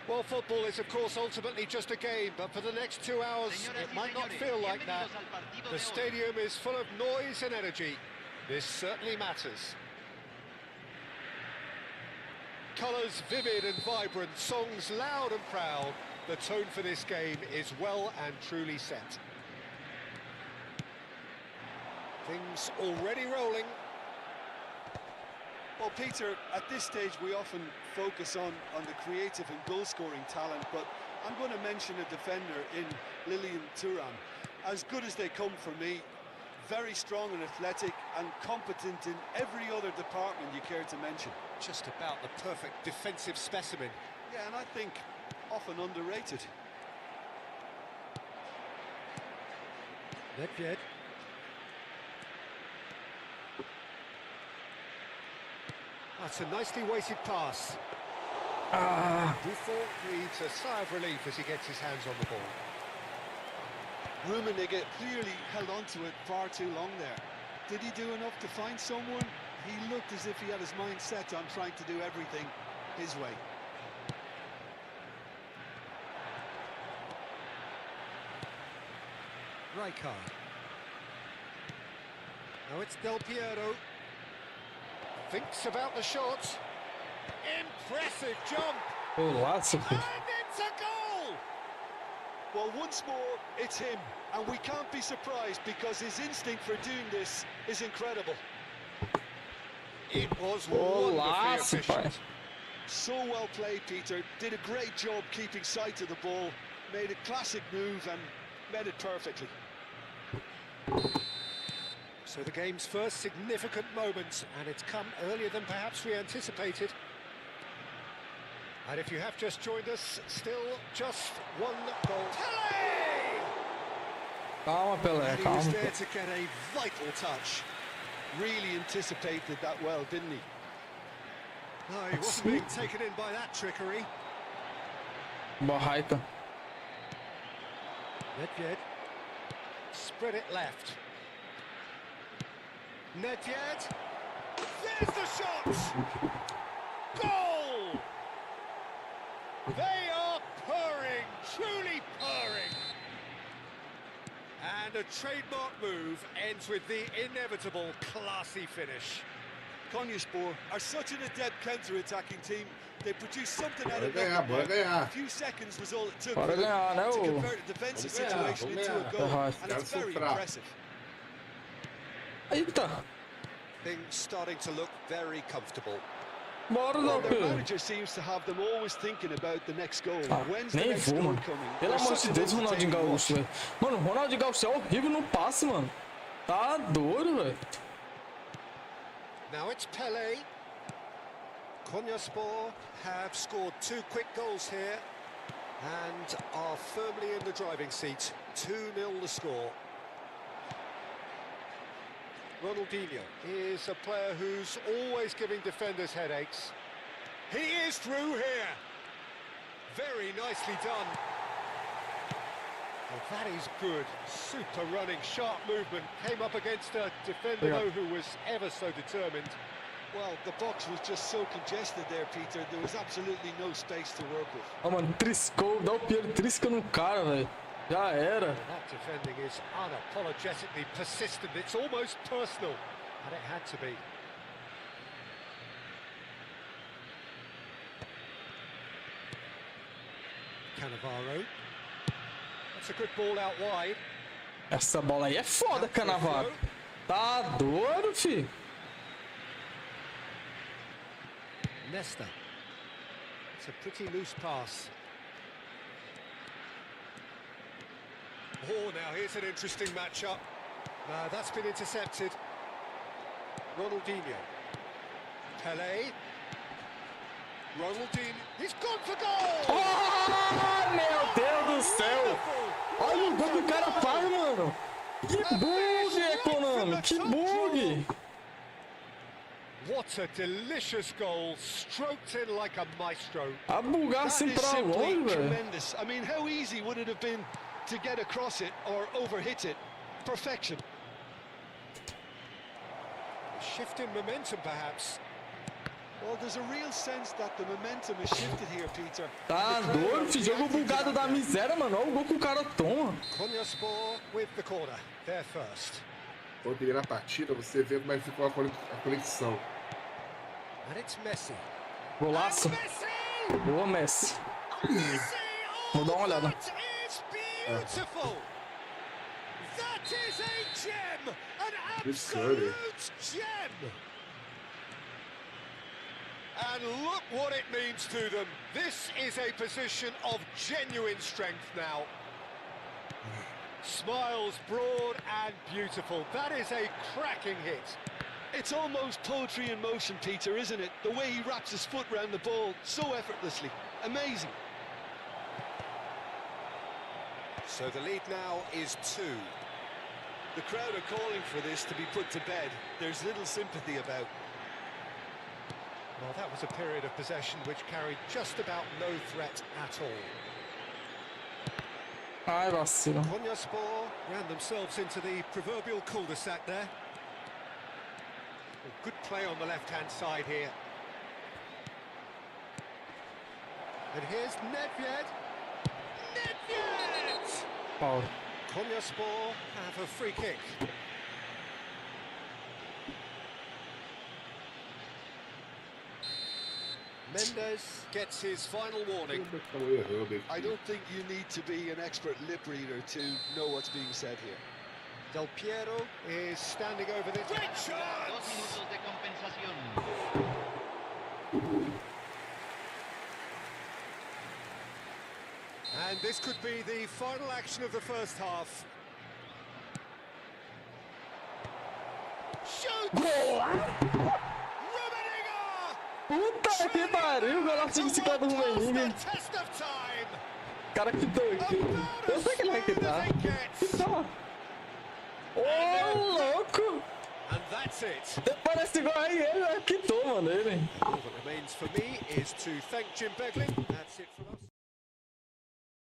Well, football is, of course, ultimately just a game, but for the next 2 hours, it might not feel like that. The stadium is full of noise and energy. This certainly matters. Colours vivid and vibrant, songs loud and proud. The tone for this game is well and truly set. Things already rolling. Well, Peter, at this stage we often focus on the creative and goal-scoring talent, but I'm going to mention a defender in Lilian Thuram. As good as they come for me, very strong and athletic and competent in every other department you care to mention. Just about the perfect defensive specimen. Yeah, and I think often underrated. Nedved. That's a nicely weighted pass. Buffon breathes a sigh of relief as he gets his hands on the ball. Rummenigge clearly held on to it far too long there. Did he do enough to find someone? He looked as if he had his mind set on trying to do everything his way. Rijkaard. Now it's Del Piero. Thinks about the shot. Impressive jump. Golaço, And it's a goal! Well, once more, it's him. And we can't be surprised because his instinct for doing this is incredible. It was wonderfully Golaço, pai. efficient. So well played, Peter. Did a great job keeping sight of the ball. Made a classic move and met it perfectly. So the game's first significant moment, and it's come earlier than perhaps we anticipated. And if you have just joined us, still just one goal. Pelé! Calma, Pelé, And he was calma. there to get a vital touch. Really anticipated that well, didn't he? No, he wasn't being taken in by that trickery. Borraica. Nedved. Spread it left. Nedved. There's the shot! Goal! They are purring, truly purring. And a trademark move ends with the inevitable classy finish. Konyaspor are such an adept counter-attacking team. They produce something out of Bora nothing. ganhar, bora ganhar. A few seconds was all it took Bora for them ganhar, né, to ô? convert a defensive Vamos ganhar, situation vamos into a ganhar. goal, Arrasta. and it's Quero very sofrer. impressive. Eita. Things starting to look very comfortable. Bora, Well, their Pedro. manager seems to have them always thinking about the next goal. Ah, When's the nem next vou, goal mano. coming? Pelo They're amor such de an Deus, Ronaldinho entertaining Gaúcho, watch. velho. Mano, o Ronaldinho Gaúcho é horrível no passe, mano. Tá doido, velho. Now it's Pelé. Konyaspor have scored 2 quick goals here and are firmly in the driving seat. 2-0 the score. Ronaldinho is a player who's always giving defenders headaches. He is through here. Very nicely done. Well, that is good. Super running, sharp movement. Came up against a defender, Yeah. though, who was ever so determined. Well, the box was just so congested there, Peter. There was absolutely no space to work with. Ó, mano, triscou. Dá o Piero trisca no cara, velho. Já era. That defending is unapologetically persistent. It's almost personal, and it had to be. Cannavaro. That's a good ball out wide. Essa bola aí é foda, Cannavaro. Tá doido, fi. Nesta. It's a pretty loose pass. Oh, now here's an interesting matchup. That's been intercepted. Ronaldinho. Pelé. Ronaldinho. He's gone for goal! Ah, meu Deus do céu. Olha o gol que o cara faz, mano. Que bug, Economy. Que bug. What a delicious goal, stroked in like a maestro. A bugar That assim is pra simply longe, velho. tremendous. I mean, how easy would it have been to get across it or overhit it? Perfection. A shift in momentum, perhaps. Well, there's a real sense that the momentum is shifted here, Peter. Tá doido, esse jogo bugado da miséria, mano. Olha o gol que o cara toma. Konyaspor with the corner. They're first. Ontem na partida, você vê como é que ficou a conexão. And it's Messi. Golaço. Boa, Messi. Vou dar uma olhada. That is beautiful. That is a gem. An absolute gem. And look what it means to them. This is a position of genuine strength now. Smiles broad and beautiful. That is a cracking hit. It's almost poetry in motion, Peter, isn't it? The way he wraps his foot round the ball so effortlessly. Amazing. So the lead now is 2. The crowd are calling for this to be put to bed. There's little sympathy about. Well, that was a period of possession which carried just about no threat at all. Ai, vacilo. Konyaspor ran themselves into the proverbial cul-de-sac there. Well, good play on the left-hand side here. And here's Nedved. Nedved! Foul. Konyaspor have a free kick. Mendes gets his final warning. I don't think you need to be an expert lip reader to know what's being said here. Del Piero is standing over this. Great chance! And this could be the final action of the first half. Shoot! Puta que pariu, golaço de bicicleta do Juveninho. Cara, kitou aqui. Eu sei que ele vai quitar. Quitou. Ô, louco! Parece igual aí, ele quitou, mano, ele. All that remains for me is to thank Jim Beglin. That's it from us.